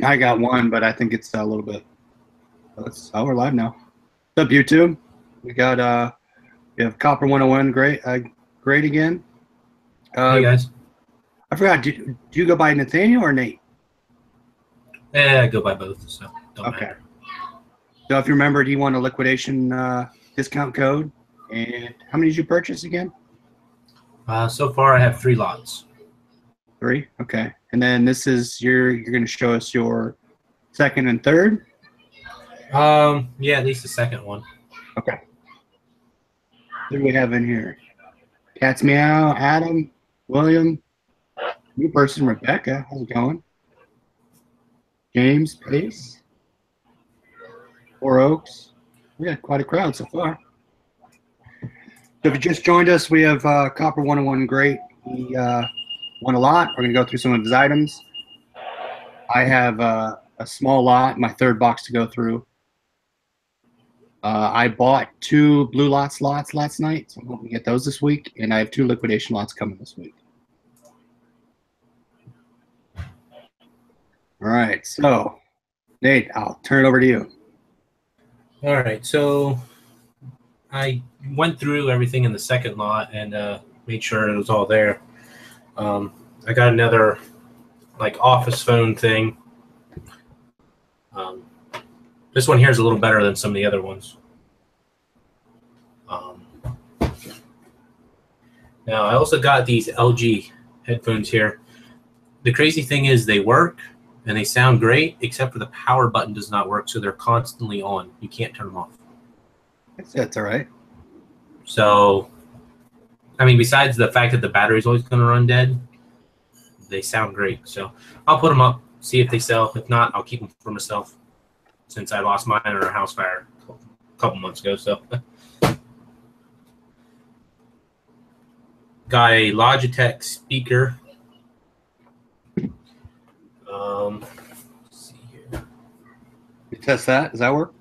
I got one, but I think it's a little bit. Oh, we're live now. What's up, YouTube? We have copper101 great, great again. Hey guys. I forgot. Do you go by Nathaniel or Nate? I go by both, so don't matter. So if you remember, you won a liquidation discount code. And how many did you purchase again? So far, I have 3 lots. 3. Okay. And then this is you're going to show us your second and third. Yeah, at least the second one. Okay. What do we have in here? Cat's Meow, Adam, William, new person, Rebecca. How's it going? James, Pace, 4 Oaks. We got quite a crowd so far. So if you just joined us, we have copper101 great. He won a lot. We're going to go through some of his items. I have a small lot, my third box to go through. I bought 2 blue lots last night, so I'm hoping to get those this week, and I have 2 liquidation lots coming this week. All right, so Nate, I'll turn it over to you. All right, so I went through everything in the second lot and made sure it was all there. I got another like office phone thing. This one here is a little better than some of the other ones. Now, I also got these LG headphones here. The crazy thing is they work and they sound great, except for the power button does not work, so they're constantly on. You can't turn them off. That's all right. So, I mean, besides the fact that the battery's always going to run dead, they sound great. So I'll put them up, see if they sell. If not, I'll keep them for myself, since I lost mine in a house fire a couple months ago. So got a Logitech speaker. Let's see here. You test that? Does that work?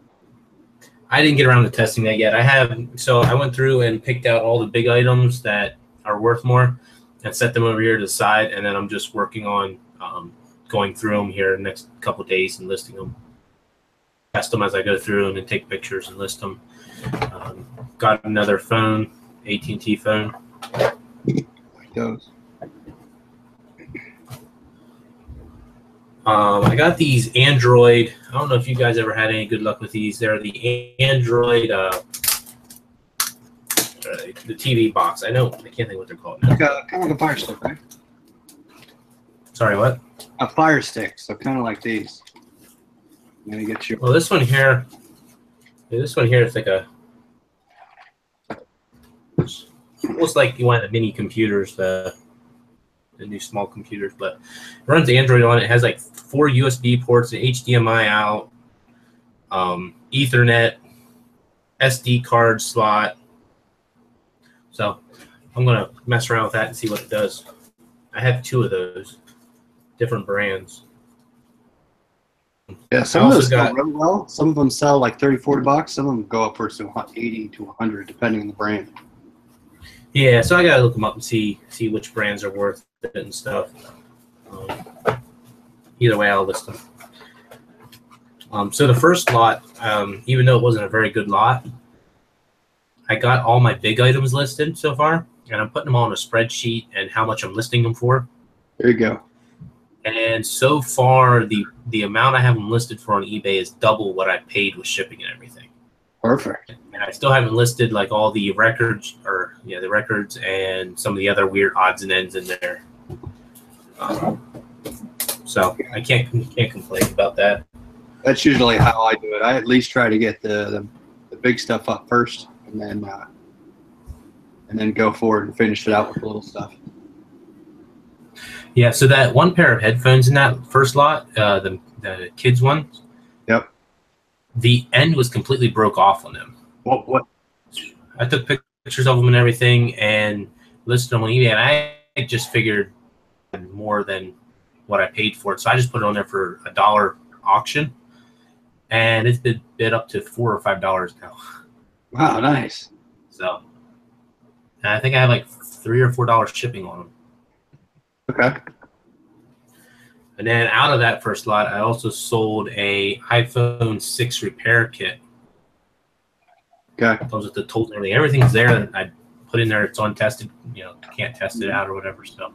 I didn't get around to testing that yet. I went through and picked out all the big items that are worth more and set them over here to the side, and then I'm just working on going through them here the next couple of days and listing them. Test them as I go through and then take pictures and list them. Got another phone, AT&T phone. Like those. I got these Android. I don't know if you guys ever had any good luck with these. They're the Android, the TV box. I can't think what they're called now. Kind of like a Fire Stick, right? Sorry, what? A Fire Stick, so kind of like these. I'm gonna get you. Well, this one here is like almost like you want the mini computers, the new small computers, but it runs Android on it. It has like 4 USB ports, an HDMI out, Ethernet, SD card slot. So I'm gonna mess around with that and see what it does. I have 2 of those, different brands. Yeah, some of those go really well. Some of them sell like $30, $40. Some of them go upwards to 80 to 100, depending on the brand. Yeah, so I gotta look them up and see which brands are worth it and stuff. Either way, I'll list them. So the first lot, even though it wasn't a very good lot, I got all my big items listed so far, and I'm putting them all in a spreadsheet and how much I'm listing them for. There you go. And so far, the amount I have them listed for on eBay is double what I paid with shipping and everything. Perfect. And I still haven't listed like all the records, the records and some of the other weird odds and ends in there. So I can't complain about that. That's usually how I do it. I at least try to get the big stuff up first, and then go forward and finish it out with the little stuff. Yeah. So that one pair of headphones in that first lot, the kids one. Yep. The end was completely broke off on them. What? I took pictures of them and everything and listed them on eBay, and I just figured more than what I paid for it. So I just put it on there for $1 auction, and it's been bid up to $4 or $5 now. Wow, nice. So and I think I have like $3 or $4 shipping on them. Okay. And then out of that first lot, I also sold a iPhone 6 repair kit. Okay. Comes with the tools and everything. Everything's there. I put in there. It's untested. You know, can't test it out or whatever. So,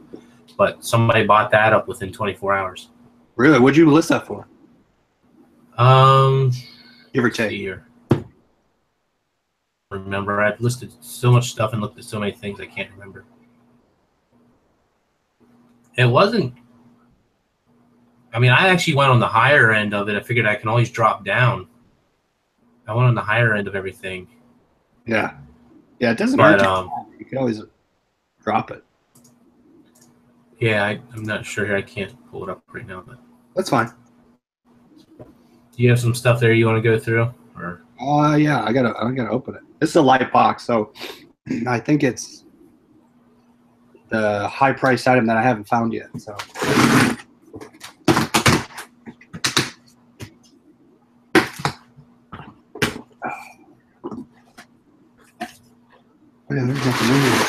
but somebody bought that up within 24 hours. Really? What'd you list that for? Give or take. Here. Remember, I've listed so much stuff and looked at so many things I can't remember. It wasn't. I mean, I actually went on the higher end of it. I figured I can always drop down. I went on the higher end of everything. Yeah. Yeah, it doesn't hurt. You can always drop it. Yeah, I'm not sure here. I can't pull it up right now, but that's fine. Do you have some stuff there you want to go through? Or yeah, I gotta open it. This is a light box, so I think it's the high price item that I haven't found yet. So oh, yeah, there's nothing in here.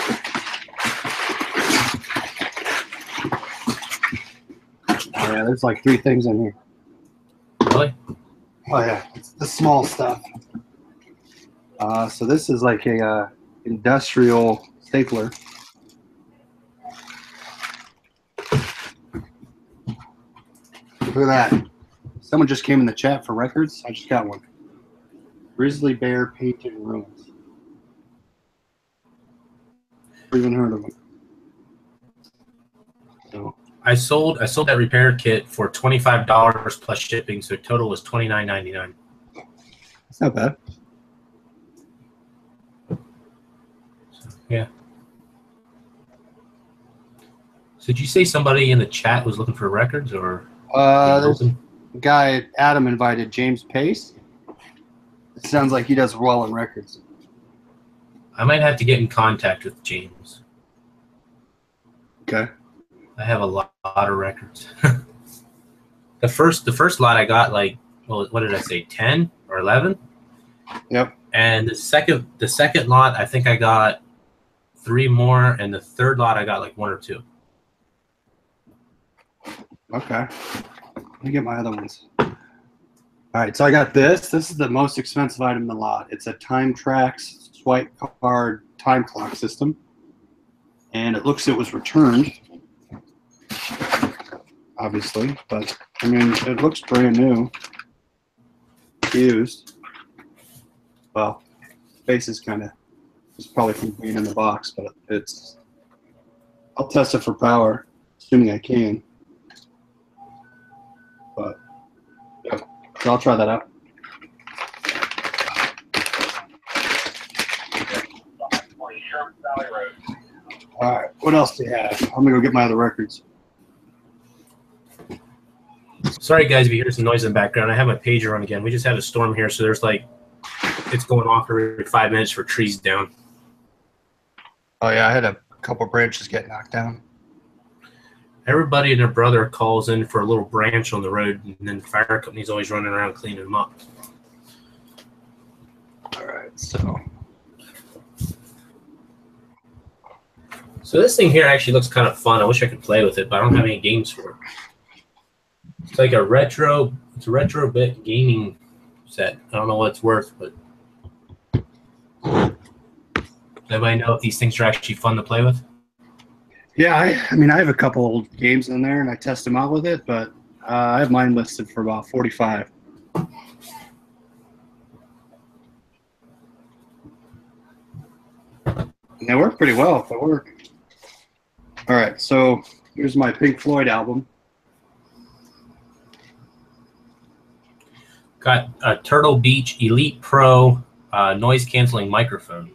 Yeah, there's like 3 things in here. Really? Oh yeah, it's the small stuff. So this is like a industrial stapler. Look at that. Someone just came in the chat for records. I just got one. Grizzly bear painted ruins. Never even heard of them. So I sold that repair kit for $25 plus shipping, so total was $29.99. that's not bad. So, yeah. So did you say somebody in the chat was looking for records, or? There's a guy Adam invited, James Pace. It sounds like he does well in records. I might have to get in contact with James. Okay. I have a lot of records. The first lot I got, like, well, what did I say, 10 or 11? Yep. And the second lot, I think I got 3 more, and the third lot I got like 1 or 2. Okay. Let me get my other ones. All right, so I got this. This is the most expensive item in the lot. It's a Time Tracks swipe card time clock system, and it looks it was returned, obviously, but I mean it looks brand new, used. Well, space is kind of, it's probably from being in the box, but it's. I'll test it for power, assuming I can. But yeah, so I'll try that out. All right, what else do you have? I'm gonna go get my other records. Sorry guys if you hear some noise in the background. I have my pager on again. We just had a storm here, so there's like, it's going off every 5 minutes for trees down. Oh yeah, I had a couple branches get knocked down. Everybody and their brother calls in for a little branch on the road, and then the fire company's always running around cleaning them up. All right, so this thing here actually looks kind of fun. I wish I could play with it, but I don't have any games for it. It's like a retro bit gaming set. I don't know what it's worth, but does anybody know if these things are actually fun to play with? yeah, I mean I have a couple old games in there and I test them out with it, but I have mine listed for about 45. And they work pretty well if they work. All right, so here's my Pink Floyd album. Got a Turtle Beach Elite Pro noise canceling microphone.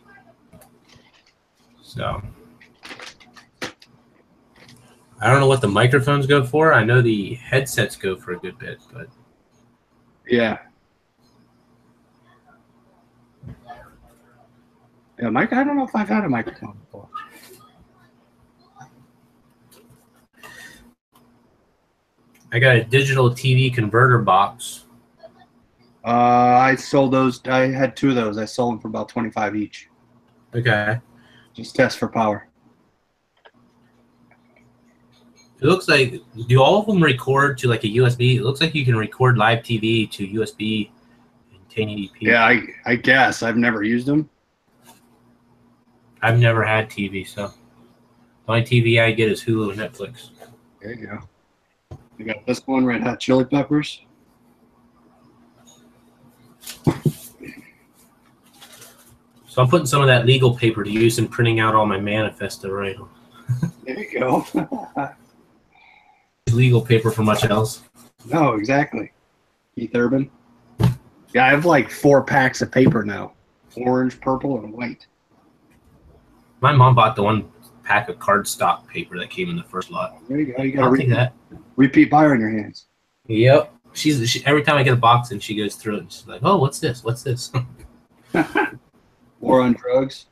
So I don't know what the microphones go for. I know the headsets go for a good bit, but yeah. Yeah, Mike, I don't know if I've had a microphone before. I got a digital TV converter box. I sold those. I had 2 of those. I sold them for about 25 each. Okay. Just test for power. It looks like, do all of them record to like a USB? It looks like you can record live TV to USB and 1080p. Yeah, I guess. I've never used them. I've never had TV, so the only TV I get is Hulu and Netflix. There you go. We got this one, Red Hot Chili Peppers. So I'm putting some of that legal paper to use in printing out all my manifesto right now. There you go. Legal paper for much else. No, exactly. Keith Urban. Yeah, I have like 4 packs of paper now. Orange, purple, and white. My mom bought the one pack of cardstock paper that came in the first lot. There you go. You got I'll take that. Repeat buyer on your hands. Yep. She every time I get a box and she goes through it and she's like, "Oh, what's this? What's this?" War on Drugs.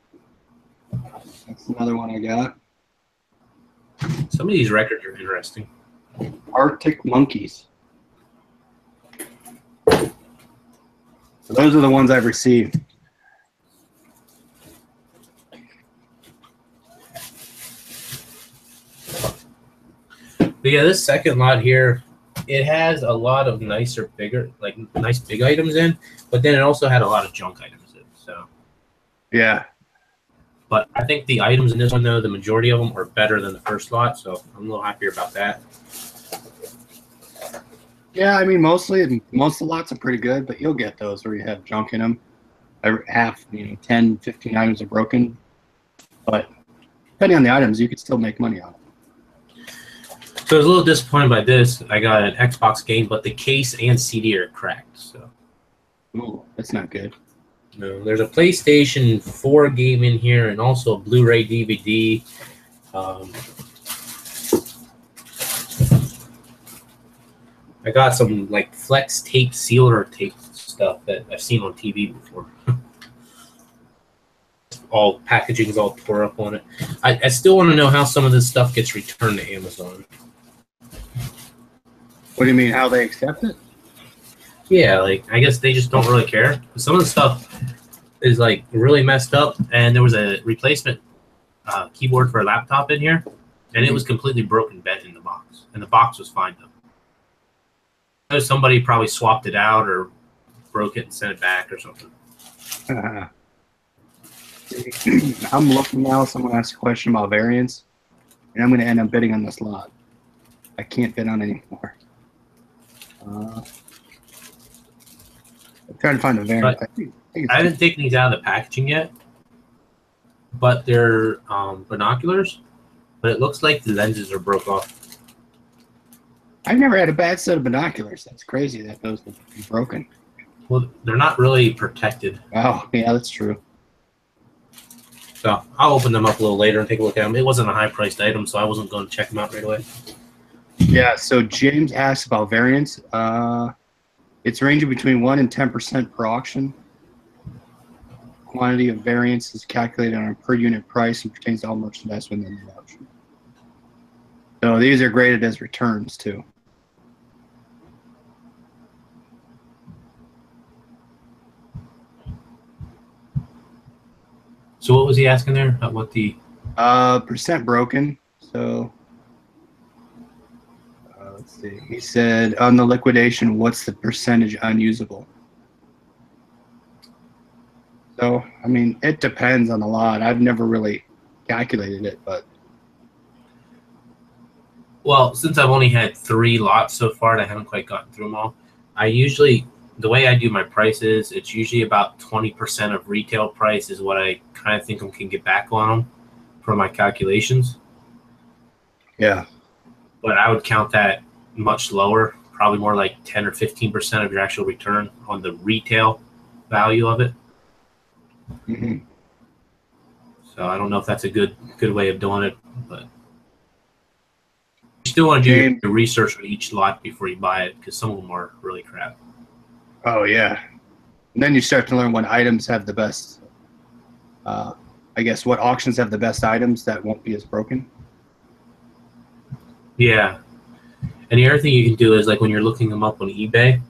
That's another one I got. Some of these records are interesting. Arctic Monkeys. So those are the ones I've received. But yeah, this second lot here, it has a lot of nicer, bigger, like nice big items in, but then it also had a lot of junk items in. So yeah. But I think the items in this one, though, the majority of them are better than the first lot, so I'm a little happier about that. Yeah, I mean, most of the lots are pretty good, but you'll get those where you have junk in them. Half, 10, 15 items are broken. But depending on the items, you could still make money on them. So I was a little disappointed by this. I got an Xbox game, but the case and CD are cracked. So, ooh, that's not good. No, there's a PlayStation 4 game in here, and also a Blu-ray DVD. I got some like flex tape, sealer tape stuff that I've seen on TV before. All packaging's all tore up on it. I still want to know how some of this stuff gets returned to Amazon. What do you mean, how they accept it? Yeah, like I guess they just don't really care. Some of the stuff is like really messed up, and there was a replacement keyboard for a laptop in here, and it was completely broken, bent in the box, and the box was fine though. Somebody probably swapped it out or broke it and sent it back or something. I'm looking now. Someone asked a question about variance, and I'm going to end up bidding on this lot. I can't bid on anymore. I'm trying to find the variance. I haven't taken these out of the packaging yet, but they're binoculars. But it looks like the lenses are broke off. I've never had a bad set of binoculars. That's crazy that those would be broken. Well, they're not really protected. Oh, yeah, that's true. So I'll open them up a little later and take a look at them. It wasn't a high-priced item, so I wasn't going to check them out right away. Yeah, so James asked about variance. It's ranging between 1 and 10% per auction. Quantity of variance is calculated on a per unit price and pertains to all merchandise within the auction. So these are graded as returns too. So what was he asking there? What the percent broken? So let's see. He said on the liquidation, what's the percentage unusable? So I mean, it depends on the lot. I've never really calculated it, but well, since I've only had 3 lots so far and I haven't quite gotten through them all, I usually, the way I do my prices, it's usually about 20% of retail price is what I kind of think I can get back on them for my calculations. Yeah. But I would count that much lower, probably more like 10 or 15% of your actual return on the retail value of it. Mm-hmm. So I don't know if that's a good way of doing it, but you still want to do your research on each lot before you buy it because some of them are really crap. Oh, yeah. And then you start to learn what items have the best, I guess, what auctions have the best items that won't be as broken. Yeah. And the other thing you can do is, like, when you're looking them up on eBay,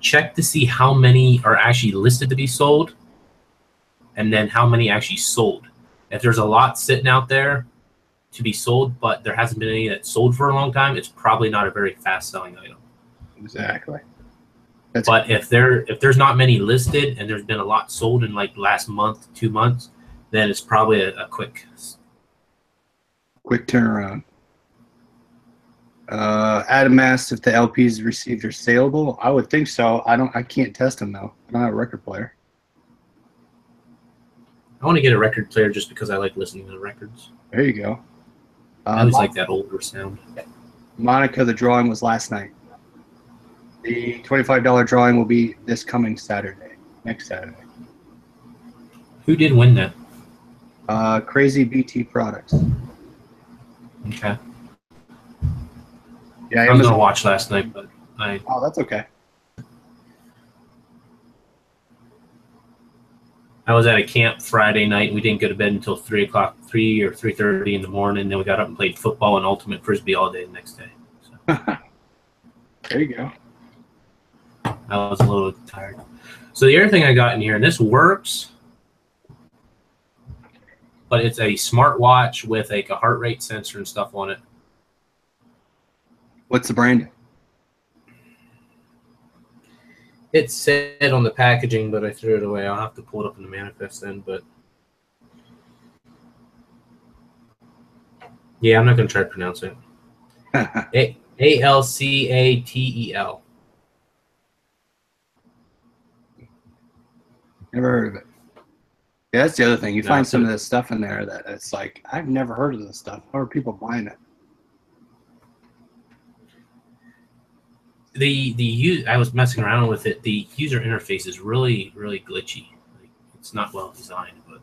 check to see how many are actually listed to be sold and then how many actually sold. If there's a lot sitting out there to be sold, but there hasn't been any that sold for a long time, it's probably not a very fast selling item. Exactly. But if there's not many listed and there's been a lot sold in like last month, 2 months, then it's probably a quick turnaround. Adam asked if the LPs received are saleable. I would think so. I can't test them though. I don't have a record player. I want to get a record player just because I like listening to the records. There you go. I always like that older sound. Monica, the drawing was last night. The $25 drawing will be this coming Saturday, next Saturday. Who did win that? Crazy BT Products. Okay. Yeah, I was gonna watch last night, but Oh, that's okay. I was at a camp Friday night. We didn't go to bed until 3 or 3:30 in the morning. Then we got up and played football and ultimate frisbee all day the next day. So. There you go. I was a little tired. So the other thing I got in here, and this works, but it's a smartwatch with like a heart rate sensor and stuff on it. What's the brand? It said on the packaging, but I threw it away. I'll have to pull it up in the manifest then. But yeah, I'm not going to try to pronounce it. Alcatel. Never heard of it. Yeah, that's the other thing. You find some of this stuff in there that it's like, I've never heard of this stuff. How are people buying it? I was messing around with it. The user interface is really, really glitchy. Like, it's not well designed, but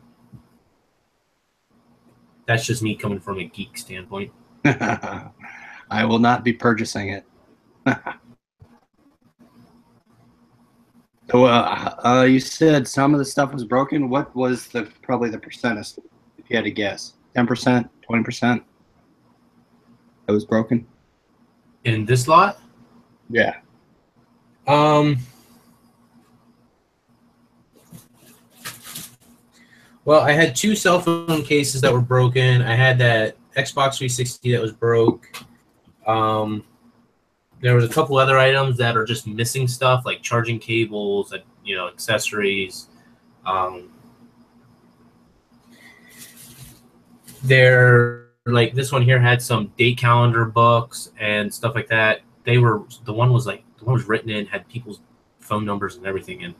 that's just me coming from a geek standpoint. I will not be purchasing it. So you said some of the stuff was broken. What was probably the percentage, if you had to guess? 10%, 20%? That was broken? In this lot? Yeah. Well, I had 2 cell phone cases that were broken. I had that Xbox 360 that was broke. There was a couple other items that are just missing stuff, like charging cables, accessories. They're like this one here had some date calendar books and stuff like that. The one was written in, had people's phone numbers and everything in.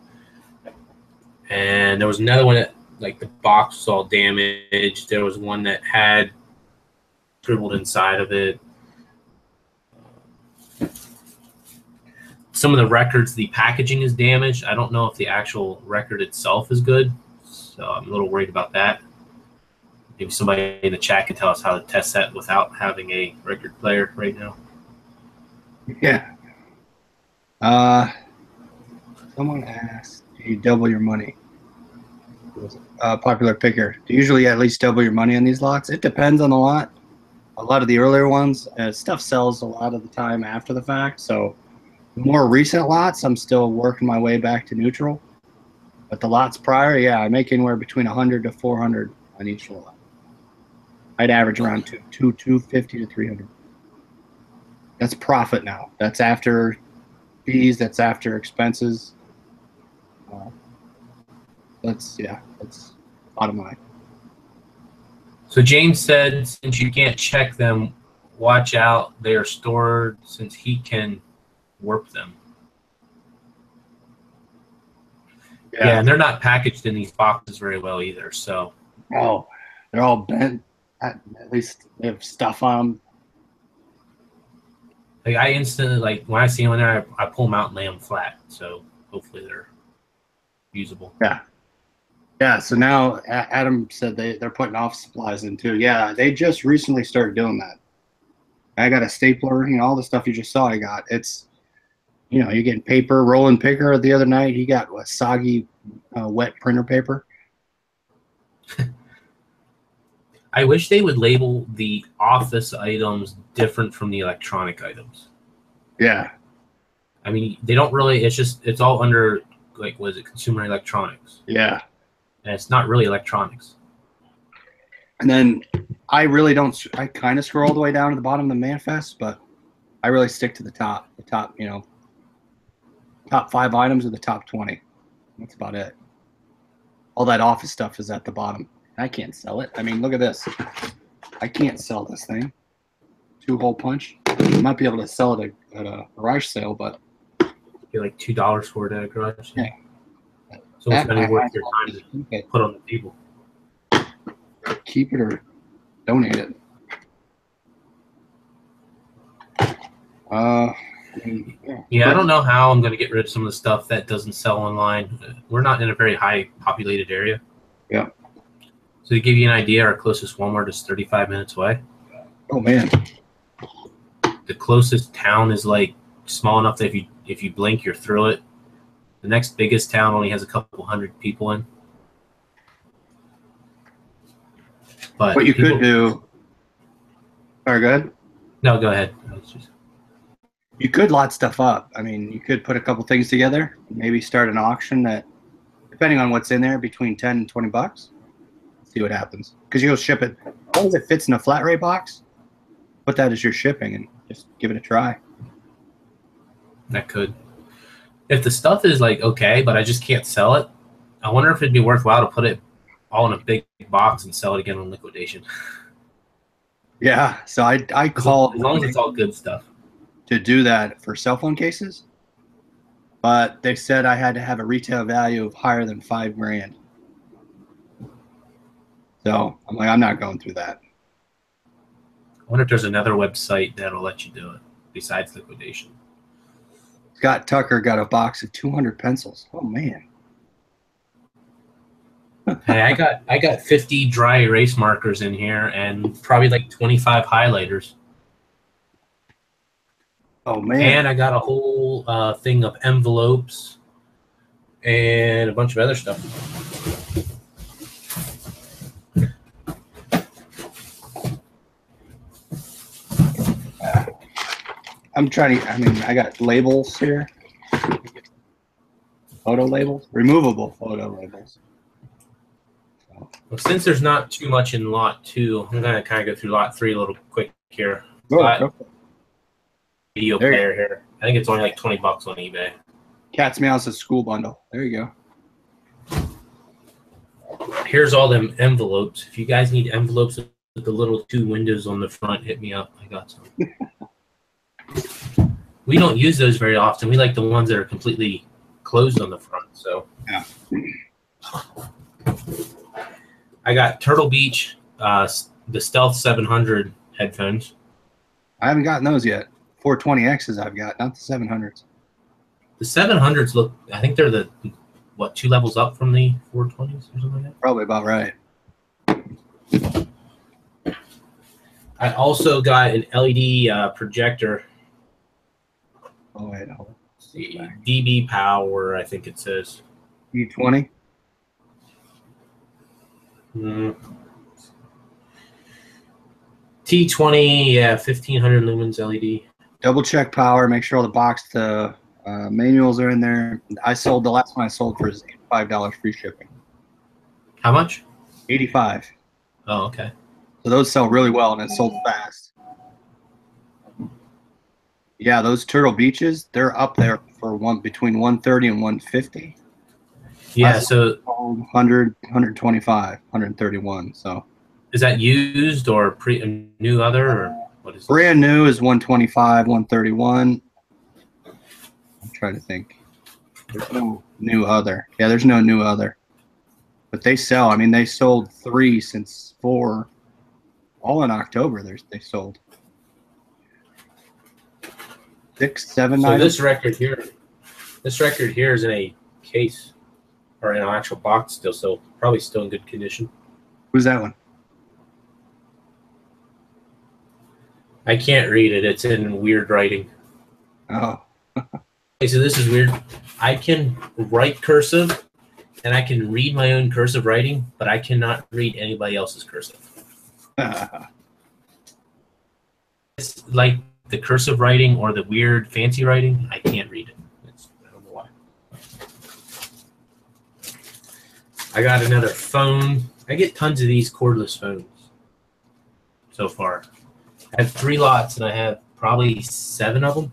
And there was another one that like the box was all damaged. There was one that had scribbled inside of it. Some of the records, the packaging is damaged. I don't know if the actual record itself is good, so I'm a little worried about that. Maybe somebody in the chat can tell us how to test that without having a record player right now. Yeah. Someone asked, do you double your money? Popular picker. Do you usually at least double your money on these lots? It depends on the lot. A lot of the earlier ones, stuff sells a lot of the time after the fact, so more recent lots, I'm still working my way back to neutral. But the lots prior, yeah, I make anywhere between 100 to 400 on each lot. I'd average around 250 to 300. That's profit now. That's after fees. That's after expenses. That's bottom line. So James said, since you can't check them, watch out. They are stored since he can warp them. Yeah, and they're not packaged in these boxes very well either. So oh, they're all bent. At least they have stuff on them. Like I instantly, like when I see them in there, I pull them out and lay them flat. So hopefully they're usable. Yeah. Yeah. So now Adam said they're putting office supplies in too. Yeah, they just recently started doing that. I got a stapler, all the stuff you just saw. I got you're getting paper, rolling picker. The other night, he got a soggy, wet printer paper. I wish they would label the office items different from the electronic items. Yeah. I mean, they don't really. It's all under consumer electronics. Yeah. And it's not really electronics. And then I really don't. I kind of scroll all the way down to the bottom of the manifest, but I really stick to the top. The top, you know, top 5 items or the top 20. That's about it. All that office stuff is at the bottom. I can't sell it. I mean, look at this. I can't sell this thing. 2-hole punch. I might be able to sell it at a garage sale, but get like $2 for it at a garage sale. Yeah. So it's not even worth your time to put on the table. Keep it or donate it. Yeah, I don't know how I'm going to get rid of some of the stuff that doesn't sell online. We're not in a very high populated area. Yeah. So to give you an idea, our closest Walmart is 35 minutes away. Oh man. The closest town is like small enough that if you blink, you're through it. The next biggest town only has a couple hundred people in. But what you could do. Are good? No, go ahead. You could lot stuff up. I mean, you could put a couple things together, maybe start an auction that, depending on what's in there, between 10 and 20 bucks. See what happens. Because you'll ship it, as long as it fits in a flat rate box, put that as your shipping and just give it a try. That could. If the stuff is like okay, but I just can't sell it, I wonder if it'd be worthwhile to put it all in a big box and sell it again on liquidation. Yeah, so I call as long as it's all good stuff to do that for cell phone cases, but they said I had to have a retail value of higher than $5,000. So I'm like, I'm not going through that. I wonder if there's another website that'll let you do it besides liquidation. Scott Tucker got a box of 200 pencils. Oh man. Hey, I got 50 dry erase markers in here and probably like 25 highlighters. Oh man. And I got a whole thing of envelopes and a bunch of other stuff. I'm trying to, I mean, I got labels here. Photo labels, removable photo labels. So. Well, since there's not too much in lot 2, I'm going to kind of go through lot 3 a little quick here. Video player here. I think it's only like 20 bucks on eBay. Cat's Meow's a school bundle. There you go. Here's all them envelopes. If you guys need envelopes with the little 2 windows on the front, hit me up. I got some. We don't use those very often. We like the ones that are completely closed on the front. So yeah. I got Turtle Beach, the Stealth 700 headphones. I haven't gotten those yet. 420Xs I've got, not the 700s. The 700s look, I think they're the, what, 2 levels up from the 420s or something like that? Probably about right. I also got an LED projector. Oh, wait. Hold on. See, DB Power, I think it says. E20? T20, yeah, 1500 lumens LED. Double check power. Make sure all the box, the manuals are in there. I sold, the last one I sold for is $85 free shipping. How much? 85. Oh, okay. So those sell really well, and it sold fast. Yeah, those Turtle Beaches, they're up there for between 130 and 150. Yeah, so 100, 125, 131. So is that used or new other, or what is it? Brand new is 125, 131. I'm trying to think. There's no new other. Yeah, there's no new other. But they sell. I mean, they sold 3 since 4. All in October, they sold. 6, 7, 9. So this record here is in a case or in an actual box still, so probably still in good condition. Who's that one? I can't read it. It's in weird writing. Oh. Okay, so this is weird. I can write cursive, and I can read my own cursive writing, but I cannot read anybody else's cursive. It's like the cursive writing or the weird fancy writing. I can't read it. I don't know why. I got another phone. I get tons of these cordless phones. so far. I have 3 lots, and I have probably 7 of them.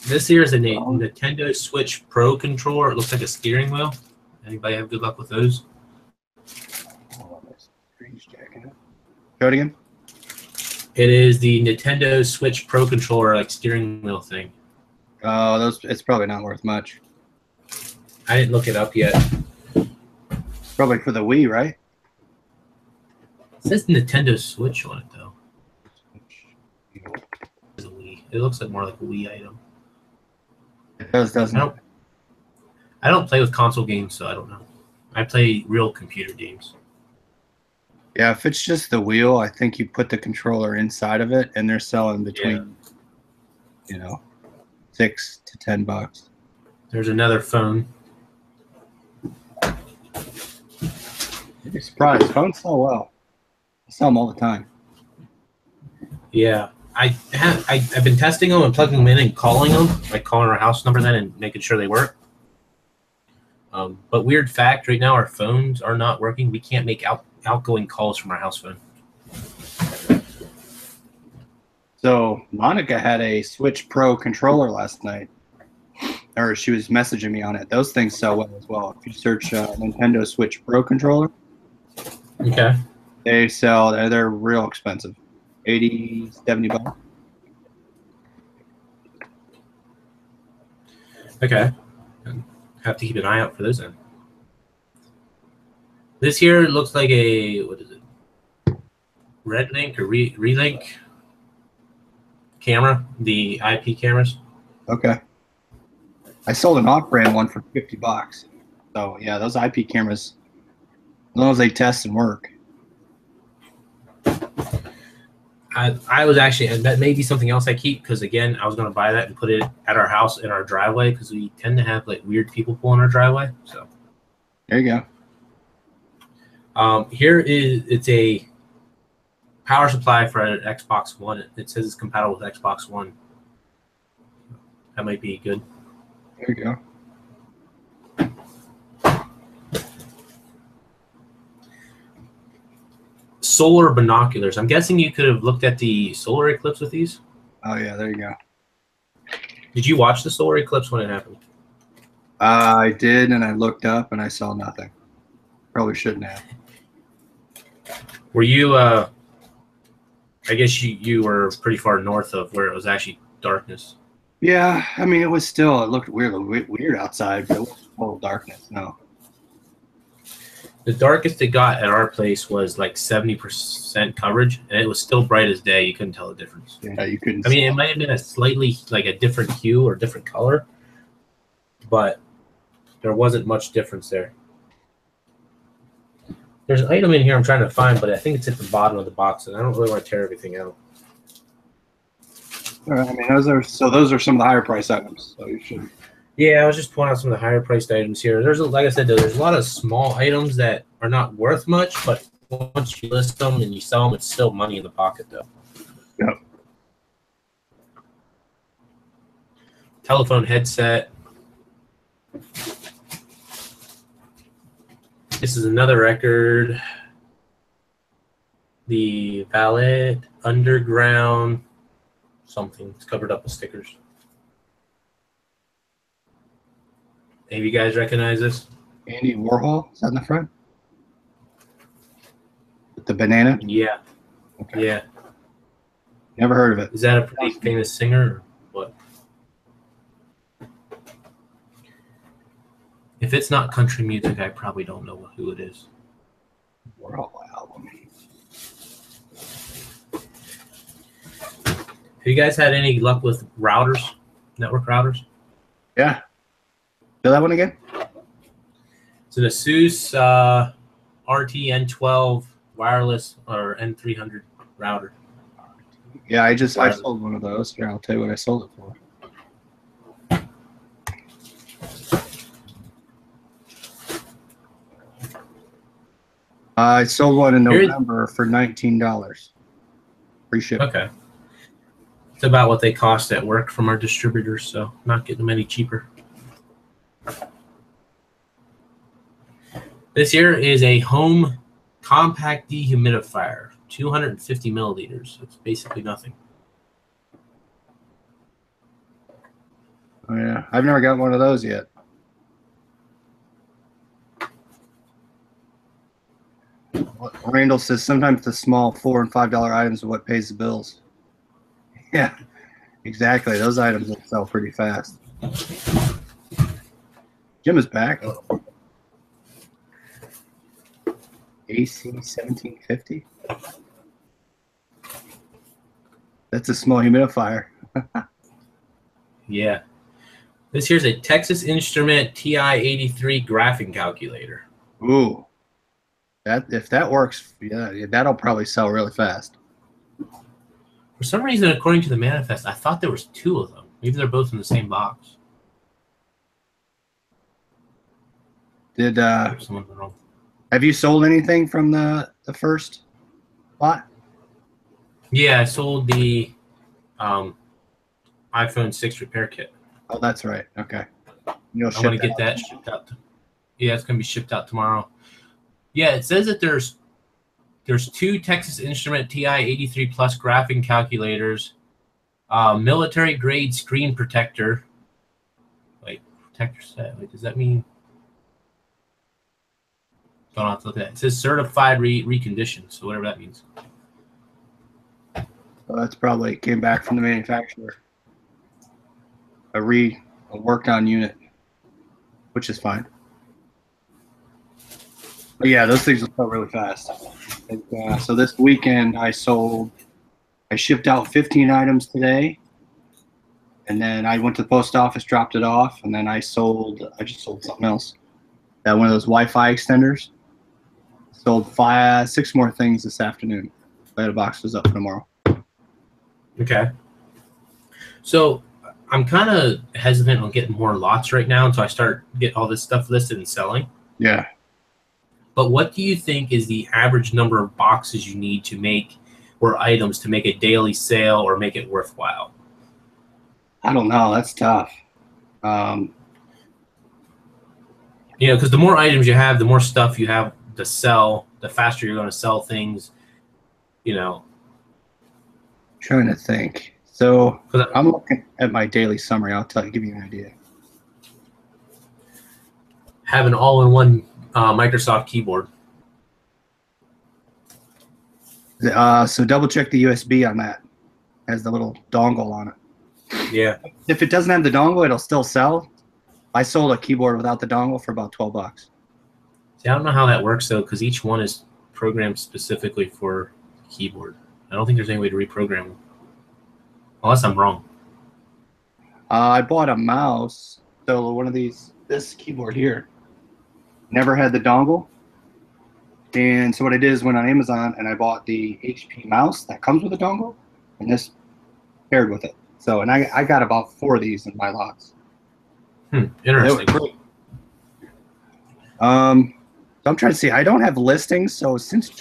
This here is a Nintendo Switch Pro controller. It looks like a steering wheel. Anybody have good luck with those? Show it again. It is the Nintendo Switch Pro controller, like steering wheel thing. Oh, those. It's probably not worth much. I didn't look it up yet. Probably for the Wii, right? It says Nintendo Switch on it, though. It's a Wii. It looks like more like a Wii item. It does, doesn't it? I don't play with console games, so I don't know. I play real computer games. Yeah, if it's just the wheel, I think you put the controller inside of it, and they're selling between, you know, $6 to $10. There's another phone. You'd be surprised. Phones sell well. I sell them all the time. Yeah, I've been testing them and plugging them in and calling them, like calling our house number then and making sure they work. But weird fact, right now our phones are not working. We can't make outgoing calls from our house phone. So Monica had a Switch Pro controller last night, or she was messaging me on it. Those things sell well as well. If you search Nintendo Switch Pro controller, okay, they sell. They're real expensive, $80, $70. Okay, have to keep an eye out for those then. This here looks like a, what is it? Red Link or Relink camera, the IP cameras. Okay. I sold an off-brand one for $50. So yeah, those IP cameras, as long as they test and work. I was actually, and that may be something else I keep, because again, I was going to buy that and put it at our house in our driveway, because we tend to have like weird people pull in our driveway. So there you go. Here it's a power supply for an Xbox One. It says it's compatible with Xbox One. That might be good. There you go. Solar binoculars. I'm guessing you could have looked at the solar eclipse with these. Oh yeah, there you go. Did you watch the solar eclipse when it happened? I did, and I looked up and I saw nothing. Probably shouldn't have. Were you? I guess you were pretty far north of where it was actually darkness. Yeah, I mean, it looked weird outside, but it was total darkness. No. The darkest it got at our place was like 70% coverage, and it was still bright as day. You couldn't tell the difference. Yeah, you couldn't. I mean, it might have been a slightly like a different hue or different color, but there wasn't much difference there. There's an item in here I'm trying to find, but I think it's at the bottom of the box, and I don't really want to tear everything out. All right, I mean, those are some of the higher price items, so you should. Yeah, I was just pointing out some of the higher priced items here. Like I said, there's a lot of small items that are not worth much, but once you list them and you sell them, it's still money in the pocket, though. Yep. Telephone headset. This is another record. The Valet Underground something. It's covered up with stickers. Any of you guys recognize this? Andy Warhol, is that in the front? With the banana? Yeah. Okay. Yeah. Never heard of it. Is that a pretty famous singer or what? If it's not country music, I probably don't know who it is. Warhol album. Have you guys had any luck with routers, network routers? Yeah. Do that one again? It's an Asus RT-N12 wireless or N300 router. Yeah, I sold one of those. Here, I'll tell you what I sold it for. I sold one in November for $19. Free shipping. Okay. It's about what they cost at work from our distributors, so not getting them any cheaper. This here is a home compact dehumidifier, 250 milliliters. It's basically nothing. Oh, yeah, I've never got one of those yet. Randall says sometimes the small $4 and $5 items are what pays the bills. Yeah, exactly. Those items will sell pretty fast. Jim is back. AC 1750. That's a small humidifier. Yeah. This here's a Texas Instrument TI-83 graphing calculator. Ooh. If that works, yeah, that'll probably sell really fast. For some reason, according to the manifest, I thought there was 2 of them. Maybe they're both in the same box. Did have you sold anything from the first lot? Yeah, I sold the iPhone 6 repair kit. Oh, that's right. Okay. I'm going to get that shipped out. Yeah, it's going to be shipped out tomorrow. Yeah, it says that there's 2 Texas Instrument TI-83 Plus graphing calculators, military grade screen protector. Like protector set. Like, does that mean? Don't have to look at that. It says certified reconditioned, so whatever that means. Well, that's probably came back from the manufacturer. A worked on unit, which is fine. But yeah, those things will sell really fast. So this weekend I shipped out 15 items today, and then I went to the post office, dropped it off, and then I just sold something else. One of those Wi-Fi extenders. Sold 6 more things this afternoon. The box was up for tomorrow. Okay. So I'm kind of hesitant on getting more lots right now until I start get all this stuff listed and selling. Yeah. But what do you think is the average number of boxes you need to make, or items to make a daily sale or make it worthwhile? I don't know. That's tough. Because the more items you have, the more stuff you have to sell, the faster you're going to sell things. Trying to think. So I'm looking at my daily summary. I'll give you an idea. Have an all-in-one Microsoft keyboard. So double check the USB on that. It has the little dongle on it. Yeah. If it doesn't have the dongle, it'll still sell. I sold a keyboard without the dongle for about $12. See, I don't know how that works though, because each one is programmed specifically for the keyboard. I don't think there's any way to reprogram them, unless I'm wrong. I bought a mouse. So one of this keyboard here, never had the dongle. And so what I did is went on Amazon and I bought the HP mouse that comes with a dongle, and this paired with it. So, and I got about 4 of these in my lots. Interesting. So I'm trying to see. I don't have listings, so since since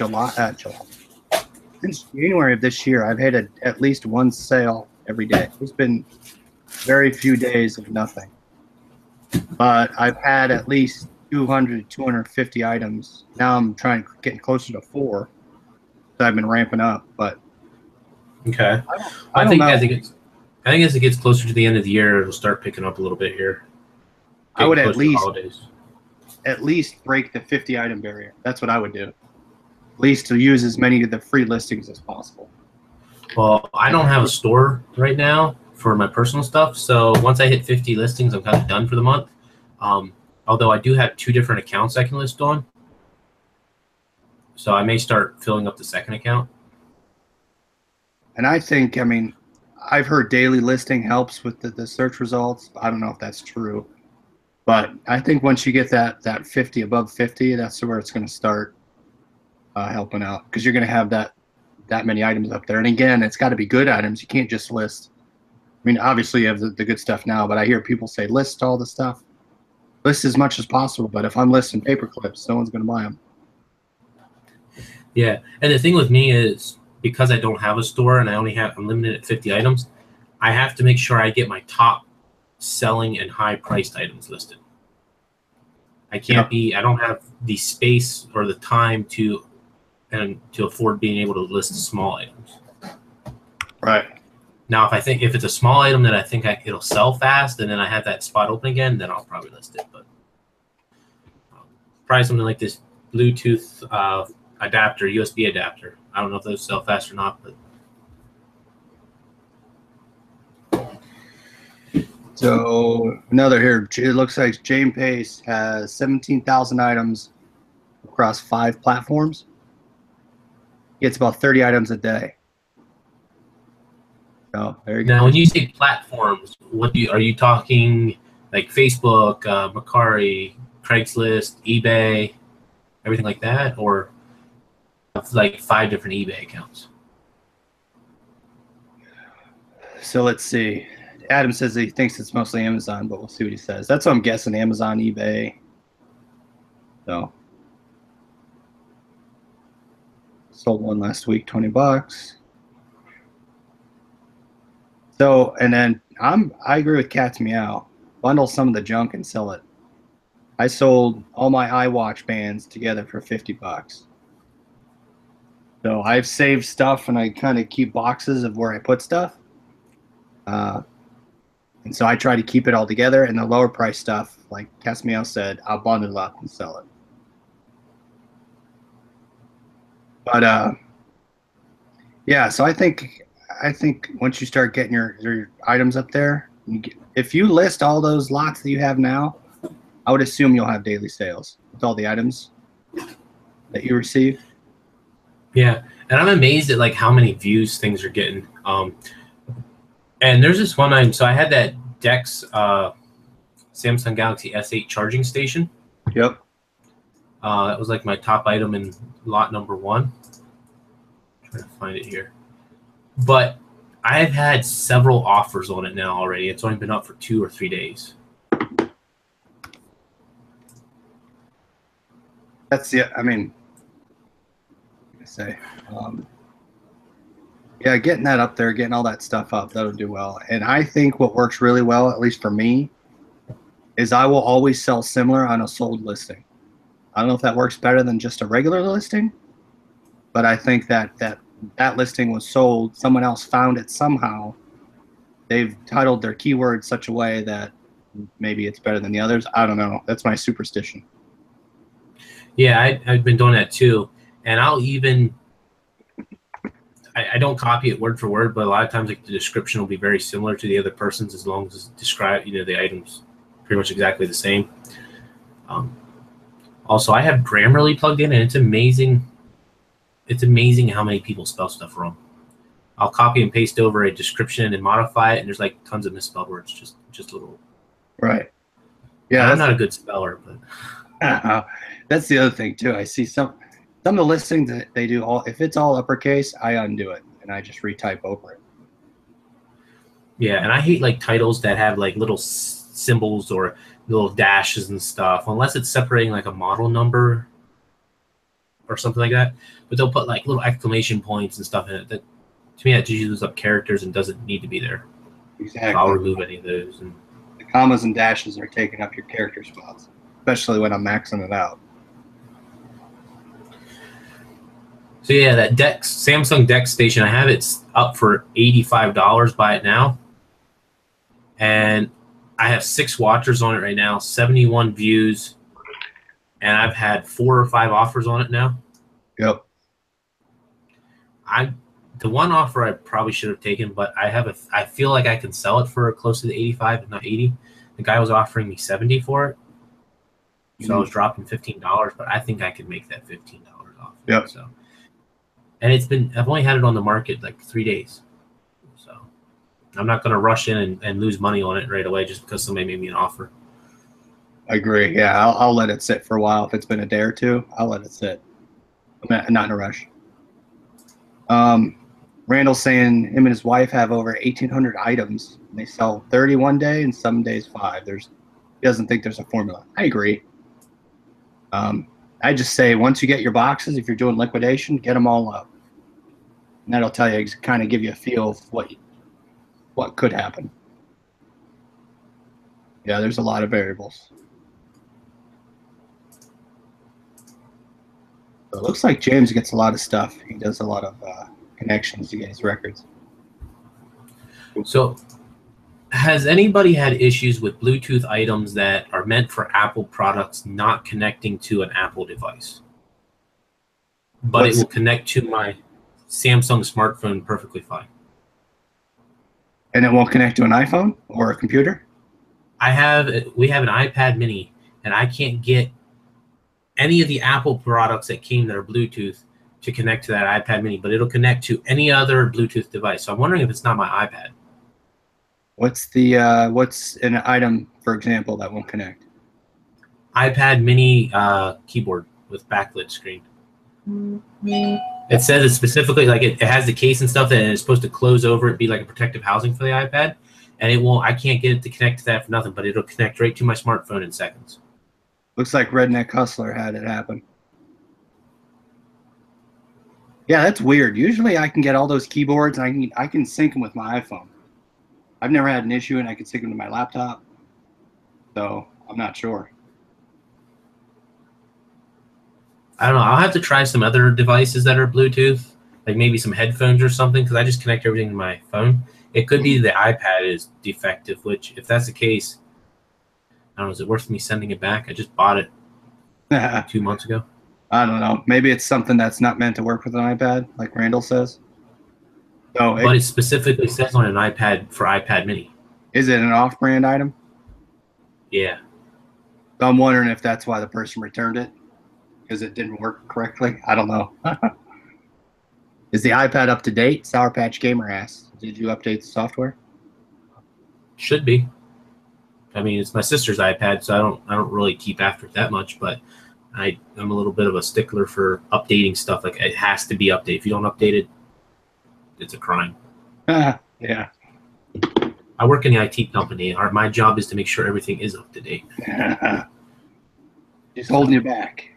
January of this year, I've had at least 1 sale every day. There's been very few days of nothing, but I've had at least 200, 250 items. Now I'm getting closer to 4. So I've been ramping up, but okay. I think as it gets closer to the end of the year, it'll start picking up a little bit here. I would at least break the 50 item barrier. That's what I would do. At least to use as many of the free listings as possible. Well, I don't have a store right now for my personal stuff, so once I hit 50 listings, I'm kind of done for the month. Although I do have 2 different accounts I can list on, so I may start filling up the second account. And I think, I've heard daily listing helps with the search results. I don't know if that's true, but I think once you get that 50, above 50, that's where it's going to start helping out, because you're going to have that many items up there. And again, it's got to be good items. You can't just list. Obviously you have the good stuff now, but I hear people say list all the stuff. List as much as possible, but if I'm listing paper clips, no one's going to buy them. Yeah, and the thing with me is, because I don't have a store and I'm limited at 50 items, I have to make sure I get my top selling and high priced items listed. I can't be. I don't have the space or the time to afford being able to list small items. Right. Now, if it's a small item that I think it'll sell fast, and then I have that spot open again, then I'll probably list it. But probably something like this Bluetooth adapter, USB adapter. I don't know if those sell fast or not, but. So another here. It looks like James Pace has 17,000 items across 5 platforms. He gets about 30 items a day. So there you go. Now, when you say platforms, are you talking like Facebook, Mercari, Craigslist, eBay, everything like that, or like 5 different eBay accounts? So let's see. Adam says he thinks it's mostly Amazon, but we'll see what he says. That's what I'm guessing. Amazon, eBay. So sold one last week, $20. So, and then I agree with Cat's Meow. Bundle some of the junk and sell it. I sold all my iWatch bands together for $50. So I've saved stuff, and I kind of keep boxes of where I put stuff. And so I try to keep it all together, and the lower price stuff, like Cat's Meow said, I'll bundle it up and sell it. But yeah, so I think once you start getting your items up there, if you list all those lots that you have now, I would assume you'll have daily sales with all the items that you receive. Yeah, and I'm amazed at like how many views things are getting. And there's this one item. So I had that Dex Samsung Galaxy S8 charging station. Yep. That was like my top item in lot number 1. I'm trying to find it here. But I've had several offers on it now already. It's only been up for 2 or 3 days. That's the. I mean, yeah, getting that up there, getting all that stuff up, that'll do well. And I think what works really well, at least for me, is I will always sell similar on a sold listing. I don't know if that works better than just a regular listing, but I think that listing was sold. Someone else found it somehow. They've titled their keyword such a way that maybe it's better than the others. I don't know. That's my superstition. Yeah, I've been doing that too. And I'll even, I don't copy it word for word, but a lot of times like the description will be very similar to the other person's as long as it's described, the items pretty much exactly the same. Also, I have Grammarly plugged in, and it's amazing. It's amazing how many people spell stuff wrong. I'll copy and paste over a description and modify it, and there's like tons of misspelled words, just little. Right. Yeah, I'm not a good speller, but that's the other thing too. I see some of the listings that they do if it's all uppercase, I undo it and I just retype over it. Yeah, and I hate like titles that have like little symbols or little dashes and stuff, unless it's separating like a model number or something like that. But they'll put like little exclamation points and stuff in it. That to me, that just uses up characters and doesn't need to be there. Exactly. So I'll remove any of those. And the commas and dashes are taking up your character spots, especially when I'm maxing it out. So yeah, that Samsung Dex station, I have it's up for $85. Buy it now. And I have 6 watchers on it right now, 71 views, and I've had 4 or 5 offers on it now. Yep. The one offer I probably should have taken, but I feel like I can sell it for close to the 85, if not 80. The guy was offering me 70 for it. So I was dropping $15, but I think I could make that $15 off. Yep. So, and I've only had it on the market like 3 days. So I'm not going to rush in and lose money on it right away just because somebody made me an offer. I agree. Yeah, I'll let it sit for a while. If it's been a day or two, I'll let it sit. I'm not in a rush. Randall's saying him and his wife have over 1,800 items. And they sell 30 one day and some days 5. He doesn't think there's a formula. I agree. I just say once you get your boxes, if you're doing liquidation, get them all up. And that'll tell you, kind of give you a feel of what could happen. Yeah, there's a lot of variables. So it looks like James gets a lot of stuff. He does a lot of connections to get his records. So has anybody had issues with Bluetooth items that are meant for Apple products not connecting to an Apple device? But it will connect to my Samsung smartphone perfectly fine. And it won't connect to an iPhone or a computer? We have an iPad mini, and I can't get any of the Apple products that came that are Bluetooth to connect to that iPad mini, but it'll connect to any other Bluetooth device. So I'm wondering if it's not my iPad. What's an item, for example, that won't connect? iPad mini keyboard with backlit screen. It says it specifically, like it has the case and stuff that it's supposed to close over it, be like a protective housing for the iPad, and it won't. I can't get it to connect to that for nothing, but it'll connect right to my smartphone in seconds. Looks like Redneck Hustler had it happen. Yeah, that's weird. Usually I can get all those keyboards and I can sync them with my iPhone. I've never had an issue, and I can sync them to my laptop. So I'm not sure. I don't know. I'll have to try some other devices that are Bluetooth, like maybe some headphones or something, because I just connect everything to my phone. It could be the iPad is defective, which if that's the case, I don't know, is it worth me sending it back? I just bought it 2 months ago. I don't know. Maybe it's something that's not meant to work with an iPad, like Randall says. So but it specifically says on an iPad for iPad mini. Is it an off-brand item? Yeah. So I'm wondering if that's why the person returned it, because it didn't work correctly. I don't know. Is the iPad up to date? Sour Patch Gamer asks. Did you update the software? Should be. I mean, it's my sister's iPad, so I don't really keep after it that much, but I'm a little bit of a stickler for updating stuff. Like, it has to be updated. If you don't update it, it's a crime. Yeah. I work in the IT company. My job is to make sure everything is up to date. Just holding you back.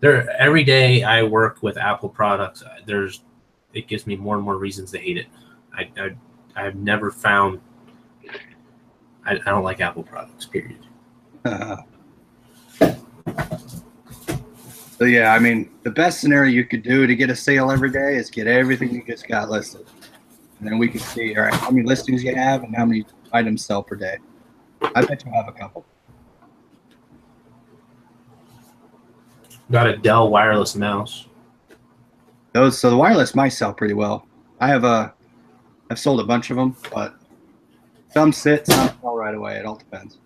Every day I work with Apple products, it gives me more and more reasons to hate it. I've never found I don't like Apple products, period. So yeah, I mean, the best scenario you could do to get a sale every day is get everything you just got listed. And then we can see, all right, how many listings you have and how many items sell per day. I bet you'll have a couple. Got a Dell wireless mouse. So the wireless mice sell pretty well. I've sold a bunch of them, but some sit, some sell right away. It all depends.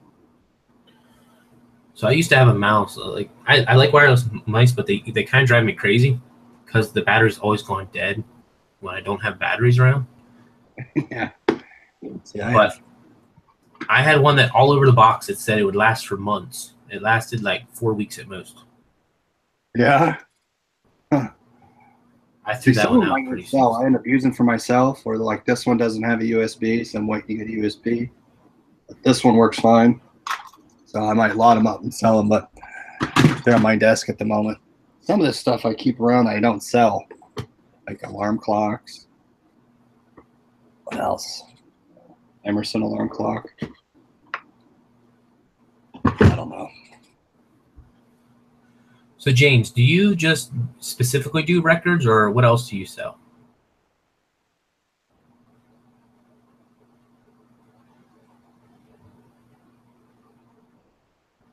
So I used to have a mouse. Like I like wireless mice, but they kind of drive me crazy because the battery's always going dead when I don't have batteries around. Yeah. But I had one that all over the box it said it would last for months. It lasted like 4 weeks at most. Yeah. Huh. I threw that one out pretty soon. I end up using for myself, or like this one doesn't have a USB, so I'm waiting to get a USB. But this one works fine. So I might lot them up and sell them, but they're on my desk at the moment. Some of this stuff I keep around I don't sell, like alarm clocks. What else? Emerson alarm clock. I don't know. So James, do you just specifically do records, or what else do you sell?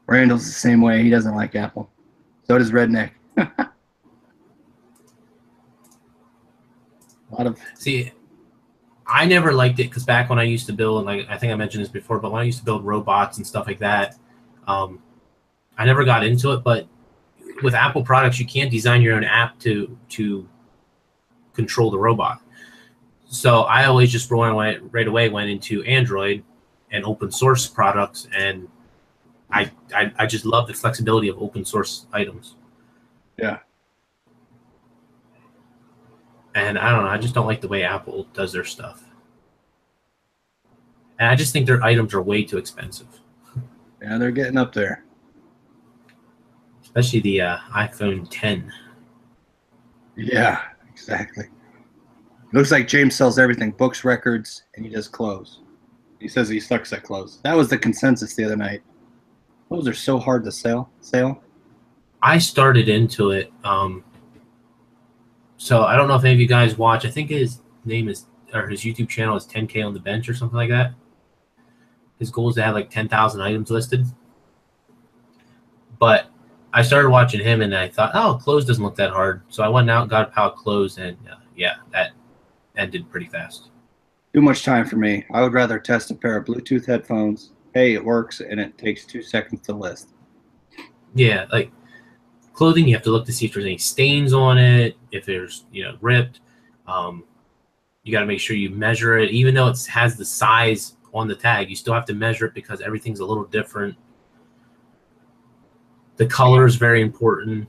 Randall's the same way. He doesn't like Apple. So does Redneck. See, I never liked it because back when I used to build, like I think I mentioned this before, but when I used to build robots and stuff like that, I never got into it. But with Apple products, you can't design your own app to control the robot. So I always just right away went into Android and open source products, and I just love the flexibility of open source items. Yeah. And I don't know, I just don't like the way Apple does their stuff. And I just think their items are way too expensive. Yeah, they're getting up there. Especially the iPhone 10. Yeah, exactly. Looks like James sells everything, books, records, and he does clothes. He says he sucks at clothes. That was the consensus the other night. Clothes are so hard to sell. I started into it. So I don't know if any of you guys watch. I think his name is, or his YouTube channel is 10K on the bench or something like that. His goal is to have like 10,000 items listed. But I started watching him and I thought, oh, clothes doesn't look that hard. So I went out and got a pile of clothes, and yeah, that ended pretty fast. Too much time for me. I would rather test a pair of Bluetooth headphones. Hey, it works, and it takes 2 seconds to list. Yeah, like clothing, you have to look to see if there's any stains on it, if there's, ripped. You got to make sure you measure it. Even though it has the size on the tag, you still have to measure it because everything's a little different. The color is very important.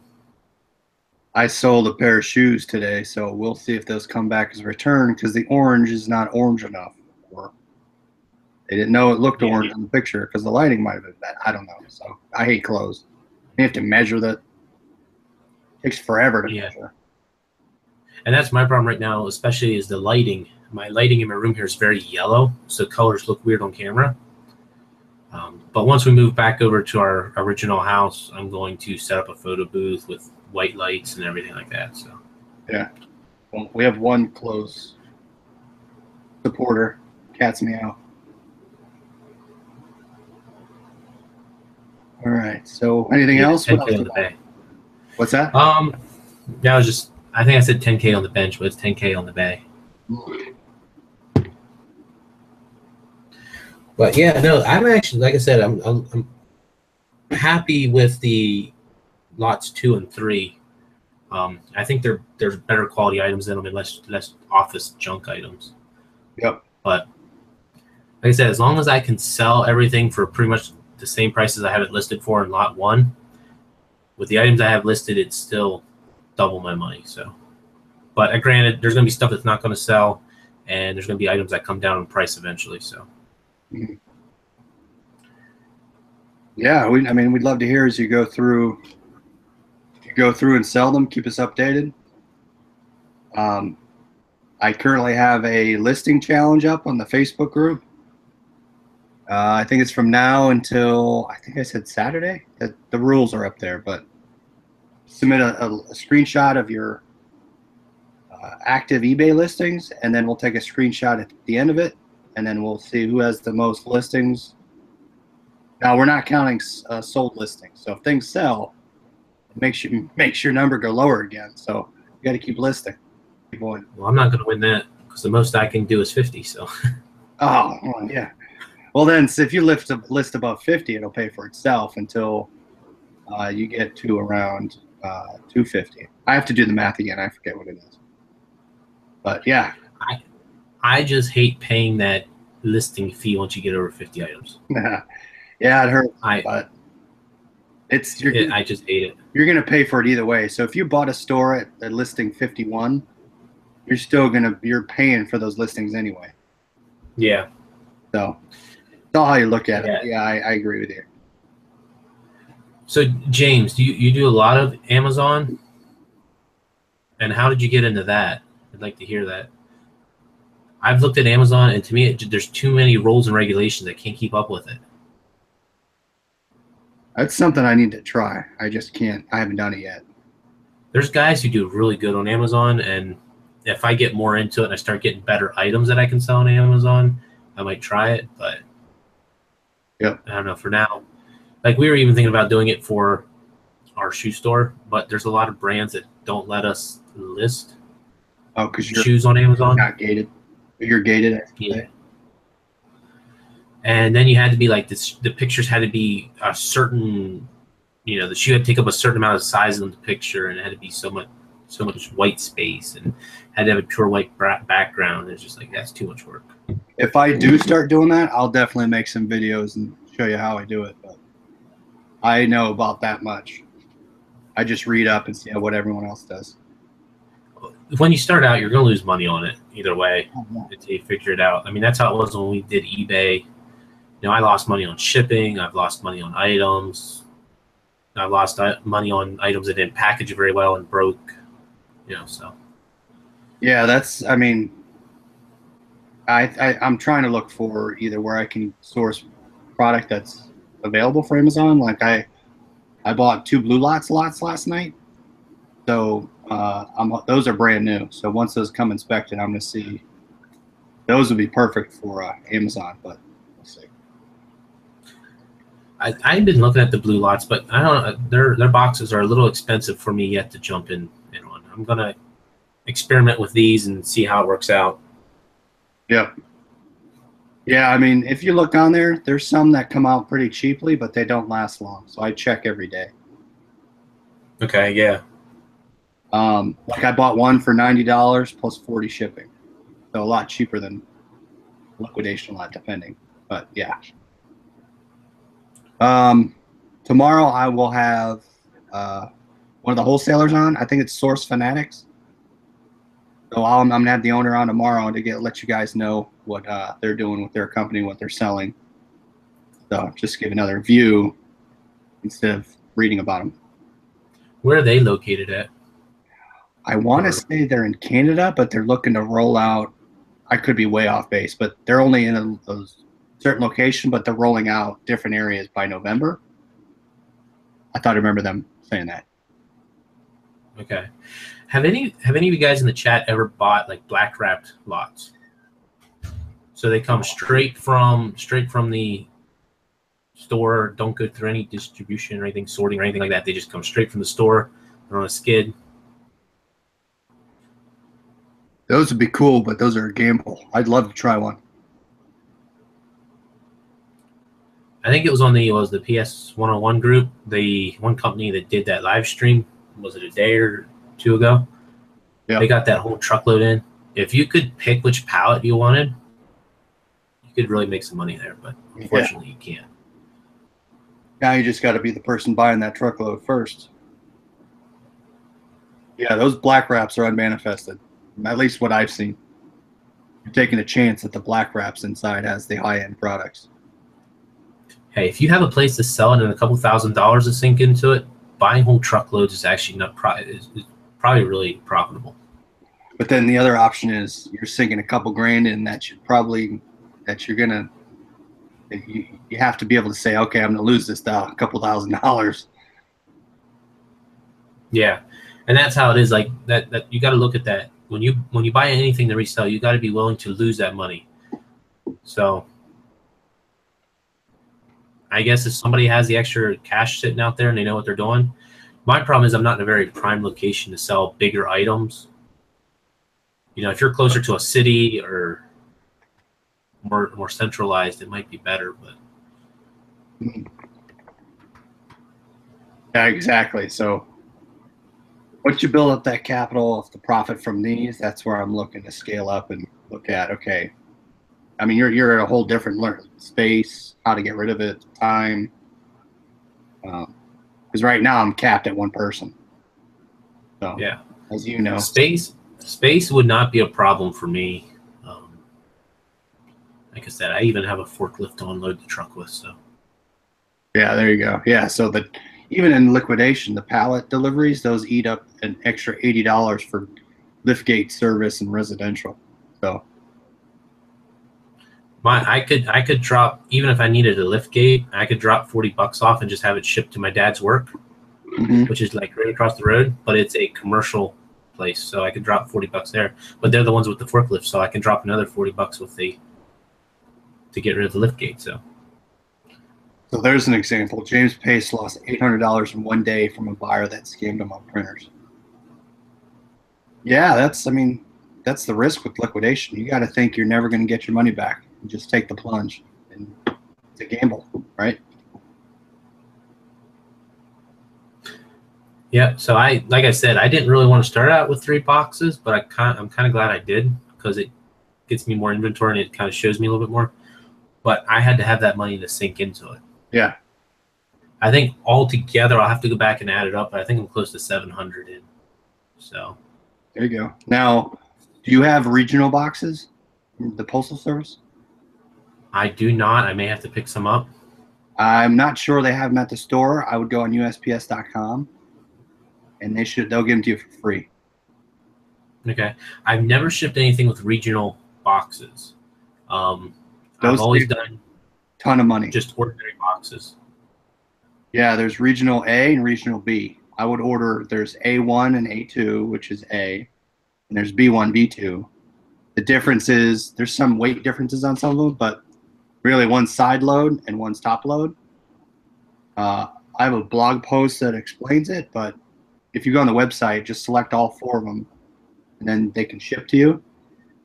I sold a pair of shoes today, so we'll see if those come back as a return because the orange is not orange enough. Or they didn't know it looked orange in the picture because the lighting might have been bad. I don't know. So I hate clothes. You have to measure that. It takes forever to measure. And that's my problem right now, especially is the lighting. My lighting in my room here is very yellow, so colors look weird on camera. But once we move back over to our original house, I'm going to set up a photo booth with white lights and everything like that. So yeah, well, we have one close supporter. Cat's meow. All right. So anything else? 10K on the bay. What's that? Yeah, I think I said 10K on the bench, but it's 10K on the bay. But yeah, no, I'm actually, like I said, I'm happy with the lots 2 and 3. I think there's better quality items in them and less office junk items. Yep. But like I said, as long as I can sell everything for pretty much the same prices I have it listed for in lot 1, with the items I have listed, it's still double my money. So, but granted, there's going to be stuff that's not going to sell, and there's going to be items that come down in price eventually. So. Yeah, we'd love to hear as you go through and sell them. Keep us updated. I currently have a listing challenge up on the Facebook group. I think it's from now until, I think I said Saturday. The rules are up there, but submit a screenshot of your active eBay listings, and then we'll take a screenshot at the end of it, and then we'll see who has the most listings. Now, we're not counting sold listings, so if things sell, it makes your number go lower again. So you got to keep listing. Keep going. Well, I'm not going to win that because the most I can do is 50. So. Oh, well, yeah. Well, then, so if you list above 50, it'll pay for itself until you get to around 250. I have to do the math again. I forget what it is. But yeah. I just hate paying that listing fee once you get over 50 items. Yeah, it hurts. But I just hate it. You're going to pay for it either way. So if you bought a store at listing 51, you're paying for those listings anyway. Yeah. So it's all how you look at it. Yeah, I agree with you. So James, you do a lot of Amazon, and how did you get into that? I'd like to hear that. I've looked at Amazon, and to me, there's too many rules and regulations. I can't keep up with it. That's something I need to try. I just can't. I haven't done it yet. There's guys who do really good on Amazon, and if I get more into it and I start getting better items that I can sell on Amazon, I might try it. But yep. I don't know. For now, like we were even thinking about doing it for our shoe store, but there's a lot of brands that don't let us list because shoes on Amazon. Not gated. You're gated. Yeah. And then you had to be like this. The pictures had to be a certain, the shoe had to take up a certain amount of size in the picture, and it had to be so much white space, and had to have a pure white background. It's just like that's too much work. If I do start doing that, I'll definitely make some videos and show you how I do it. But I know about that much. I just read up and see what everyone else does. When you start out, you're going to lose money on it either way until you figure it out. I mean, that's how it was when we did eBay. I lost money on shipping. I've lost money on items. I lost money on items that didn't package very well and broke. So. Yeah, I'm trying to look for either where I can source product that's available for Amazon. Like I bought 2 blue lots last night. So those are brand new. So once those come inspected, I'm going to see. Those would be perfect for Amazon, but we'll see. I've been looking at the blue lots, but I don't know. Their boxes are a little expensive for me yet to jump in on. I'm gonna experiment with these and see how it works out. Yep. Yeah, I mean, if you look on there, there's some that come out pretty cheaply, but they don't last long. So I check every day. Okay, yeah. Like I bought one for $90 plus 40 shipping, so a lot cheaper than liquidation lot, depending. But yeah. Tomorrow I will have one of the wholesalers on. I think it's Source Fanatics. So I'm gonna have the owner on tomorrow to let you guys know what they're doing with their company, what they're selling. So just give another view instead of reading about them. Where are they located at? I want to say they're in Canada, but they're looking to roll out. I could be way off base, but they're only in a certain location, but they're rolling out different areas by November. I thought I remember them saying that. Okay. Have any of you guys in the chat ever bought like black wrapped lots? So they come straight from the store, don't go through any distribution or anything, sorting or anything like that. They just come straight from the store. They're on a skid. Those would be cool, but those are a gamble. I'd love to try one. I think it was on the PS101 group, the one company that did that live stream. Was it a day or two ago? Yeah. They got that whole truckload in. If you could pick which pallet you wanted, you could really make some money there, but unfortunately you can't. Now you just got to be the person buying that truckload first. Yeah, those black wraps are unmanifested, at least what I've seen. You're taking a chance that the black wraps inside has the high-end products. Hey, if you have a place to sell it and a couple $1,000s to sink into it, buying whole truckloads is actually is probably really profitable. But then the other option is you're sinking a couple grand in you have to be able to say, okay, I'm going to lose this a couple $1,000s. Yeah, and that's how it is. Like that you got to look at that when you buy anything to resell, you got to be willing to lose that money. So I guess if somebody has the extra cash sitting out there and they know what they're doing. My problem is I'm not in a very prime location to sell bigger items. You know, if you're closer to a city or more centralized, it might be better. But yeah, exactly. So once you build up that capital of the profit from these, that's where I'm looking to scale up and look at, okay, I mean, you're in a whole different space, how to get rid of it, time. Because right now I'm capped at one person. So yeah, as you know, space would not be a problem for me. Like I said, I even have a forklift to unload the truck with. So yeah, there you go. Yeah, so even in liquidation, the pallet deliveries, those eat up an extra $80 for liftgate service and residential. So I could drop, even if I needed a lift gate, I could drop $40 off and just have it shipped to my dad's work, which is like right across the road, but it's a commercial place, so I could drop $40 there. But they're the ones with the forklift, so I can drop another $40 with to get rid of the lift gate. So there's an example. James Pace lost $800 in one day from a buyer that scammed him on printers. Yeah, that's the risk with liquidation. You got to think you're never going to get your money back. You just take the plunge, and it's a gamble, right? Yeah. So like I said, I didn't really want to start out with 3 boxes, but I'm kind of glad I did because it gets me more inventory and it kind of shows me a little bit more. But I had to have that money to sink into it. Yeah. I think altogether I'll have to go back and add it up, but I think I'm close to 700 in. So there you go. Now, do you have regional boxes? The Postal Service? I do not. I may have to pick some up. I'm not sure they have them at the store. I would go on USPS.com, and they'll give them to you for free. Okay. I've never shipped anything with regional boxes. I've always done ton of money. Just ordinary boxes. Yeah, there's regional A and regional B. I would order, there's A1 and A2, which is A, and there's B1, B2. The difference is there's some weight differences on some of them, but really one's side load and one's top load. I have a blog post that explains it, but if you go on the website, just select all four of them, and then they can ship to you.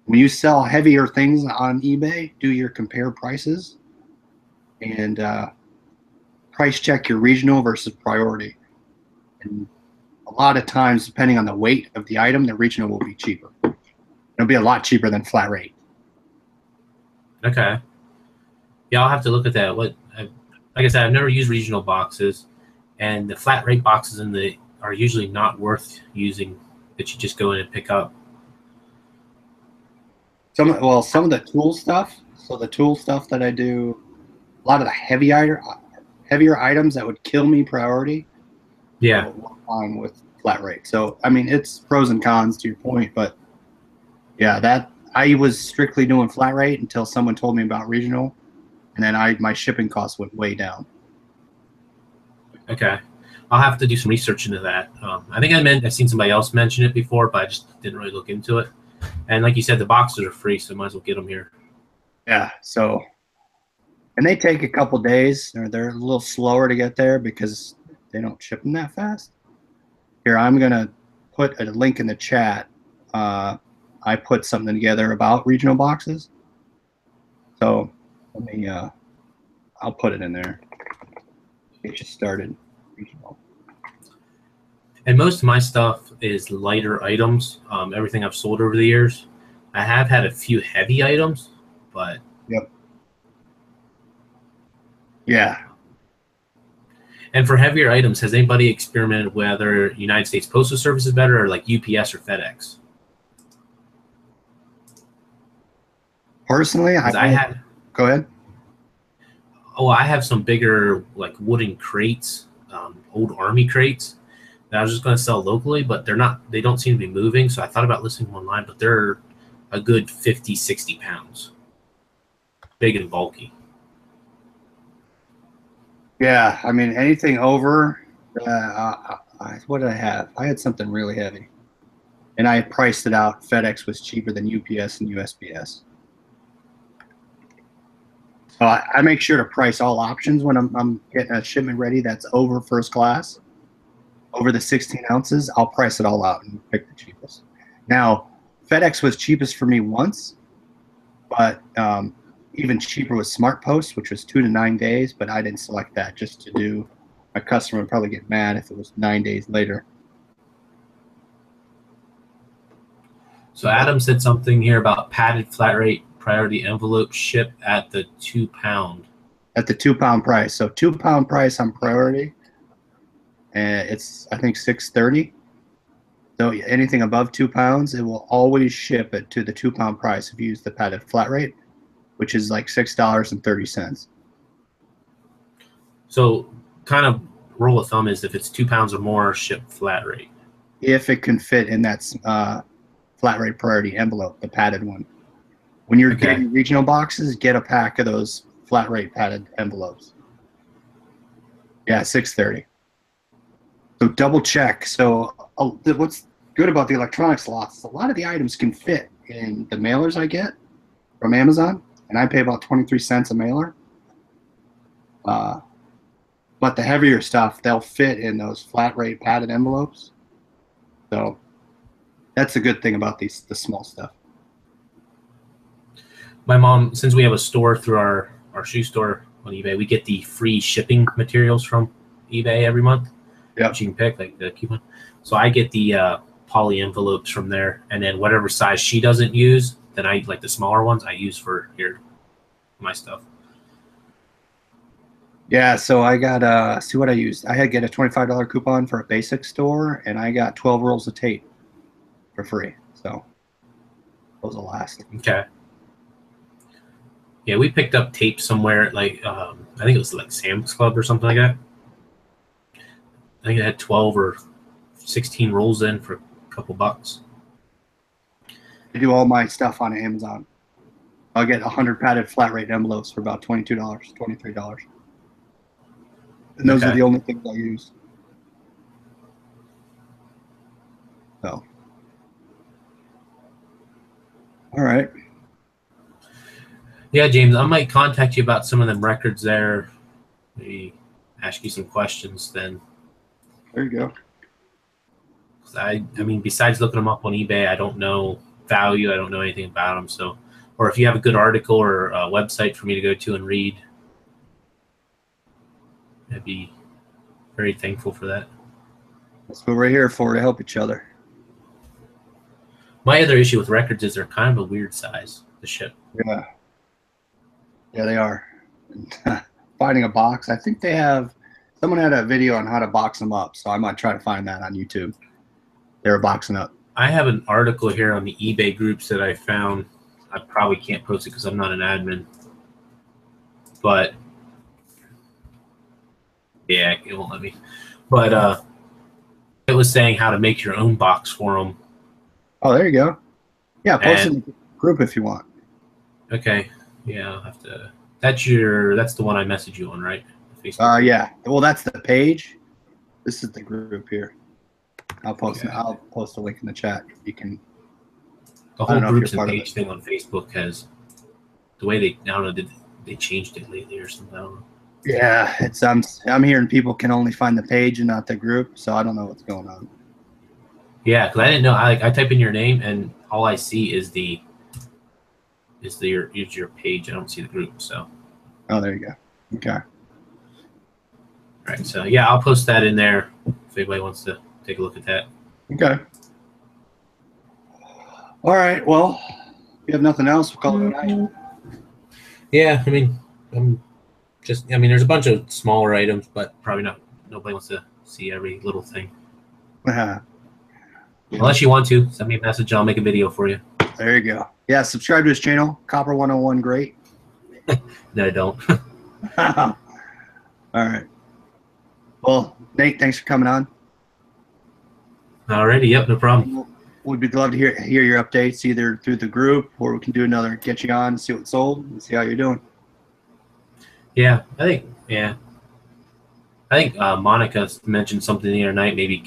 When you sell heavier things on eBay, do your compare prices and price check your regional versus priority. And a lot of times, depending on the weight of the item, the regional will be cheaper. It'll be a lot cheaper than flat rate. Okay. Yeah, I'll have to look at that. Like I said, I've never used regional boxes, and the flat rate boxes are usually not worth using. That you just go in and pick up. Some of the tool stuff. So the tool stuff that I do, a lot of the heavier items that would kill me priority. Yeah. On with flat rate. So I mean, it's pros and cons to your point, but yeah, that I was strictly doing flat rate until someone told me about regional, and then my shipping costs went way down. Okay. I'll have to do some research into that. I think I've seen somebody else mention it before, but I just didn't really look into it. And like you said, the boxes are free, so might as well get them here. Yeah. So, and they take a couple days, or they're a little slower to get there because they don't ship them that fast. Here, I'm gonna put a link in the chat. I put something together about regional boxes. So let me. I'll put it in there. Get you started. Regional. And most of my stuff is lighter items. Everything I've sold over the years. I have had a few heavy items, but yep. Yeah. And for heavier items, has anybody experimented whether United States Postal Service is better or like UPS or FedEx? Personally, go ahead. Oh, I have some bigger like wooden crates, old army crates that I was just going to sell locally, but they don't seem to be moving. So I thought about listing them online, but they're a good 50, 60 pounds, big and bulky. Yeah, I mean, anything over, what did I have? I had something really heavy, and I priced it out. FedEx was cheaper than UPS and USPS. So I make sure to price all options when I'm getting a shipment ready that's over first class, over the 16 ounces. I'll price it all out and pick the cheapest. Now, FedEx was cheapest for me once, but even cheaper was Smart Post, which was 2 to 9 days, but I didn't select that just to do. My customer would probably get mad if it was 9 days later. So Adam said something here about padded flat rate priority envelope ship at the 2 pound. At the 2 pound price. So 2 pound price on priority, and it's I think $6.30. So anything above 2 pounds, it will always ship it to the 2 pound price if you use the padded flat rate, which is like $6.30. So kind of rule of thumb is if it's 2 pounds or more, ship flat rate. If it can fit in that flat rate priority envelope, the padded one. When you're getting regional boxes, get a pack of those flat rate padded envelopes. Yeah, $6.30. So double check. So what's good about the electronics lots is a lot of the items can fit in the mailers I get from Amazon, and I pay about 23 cents a mailer. But the heavier stuff, they'll fit in those flat rate padded envelopes. So that's a good thing about the small stuff. My mom, since we have a store through our shoe store on eBay, we get the free shipping materials from eBay every month. Yeah, you can pick like the coupon. So I get the poly envelopes from there, and then whatever size she doesn't use, then I like the smaller ones I use for my stuff. Yeah, so I got see what I used. I had to get a $25 coupon for a basic store, and I got 12 rolls of tape for free. So those will last. Okay. Yeah, we picked up tape somewhere like I think it was like Sam's Club or something like that. I think it had 12 or 16 rolls in for a couple bucks. I do all my stuff on Amazon. I'll get 100 padded flat rate envelopes for about $22, $23. And those are the only things I use. So, all right. Yeah, James, I might contact you about some of them records there. Maybe ask you some questions then. There you go. I mean, besides looking them up on eBay, I don't know value. I don't know anything about them. So, or if you have a good article or a website for me to go to and read, I'd be very thankful for that. That's what we're here for, to help each other. My other issue with records is they're kind of a weird size to ship. Yeah. Yeah, they are. Finding a box. I think they have, someone had a video on how to box them up, so I might try to find that on YouTube. They were boxing up. I have an article here on the eBay groups that I found. I probably can't post it because I'm not an admin. But, yeah, it won't let me. But it was saying how to make your own box for them. Oh, there you go. Yeah, post it in the group if you want. Okay. Yeah, I'll have to. That's the one I messaged you on, right? Facebook. Yeah. Well, that's the page. This is the group here. I'll post a link in the chat. You can. The whole groups and page thing on Facebook has the way I don't know, did they changed it lately or something? I don't know. Yeah, it's I'm hearing people can only find the page and not the group, so I don't know what's going on. Yeah, because I didn't know. I type in your name and all I see is your page. I don't see the group. So. Oh, there you go. Okay. All right. So yeah, I'll post that in there if anybody wants to take a look at that. Okay. All right. Well, if you have nothing else, we'll call it a night. Yeah, I mean, there's a bunch of smaller items, but probably nobody wants to see every little thing. Unless you want to, send me a message. I'll make a video for you. There you go. Yeah, subscribe to his channel, copper101great. No, I don't. All right. Well, Nate, thanks for coming on. Alrighty, yep, no problem. We'd be glad to hear your updates either through the group or we can do another get you on and see what's sold and see how you're doing. Yeah, I think Monica mentioned something the other night, maybe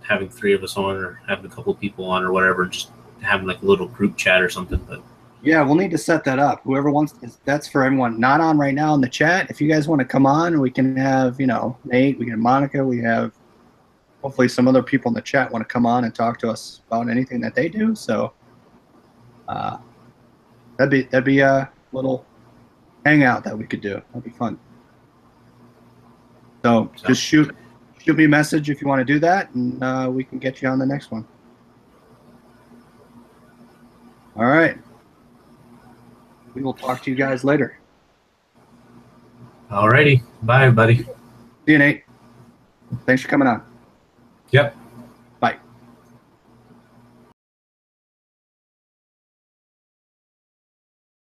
having 3 of us on or having a couple of people on or whatever, just having like a little group chat or something. But yeah, we'll need to set that up. Whoever wants, that's for everyone not on right now in the chat. If you guys want to come on, we can have, Nate, we can have Monica, we have hopefully some other people in the chat want to come on and talk to us about anything that they do. So that'd be a little hangout that we could do. That'd be fun. So just shoot me a message if you want to do that, and we can get you on the next one. All right. We will talk to you guys later. Alrighty. Bye, everybody. See you, Nate. Thanks for coming on. Yep.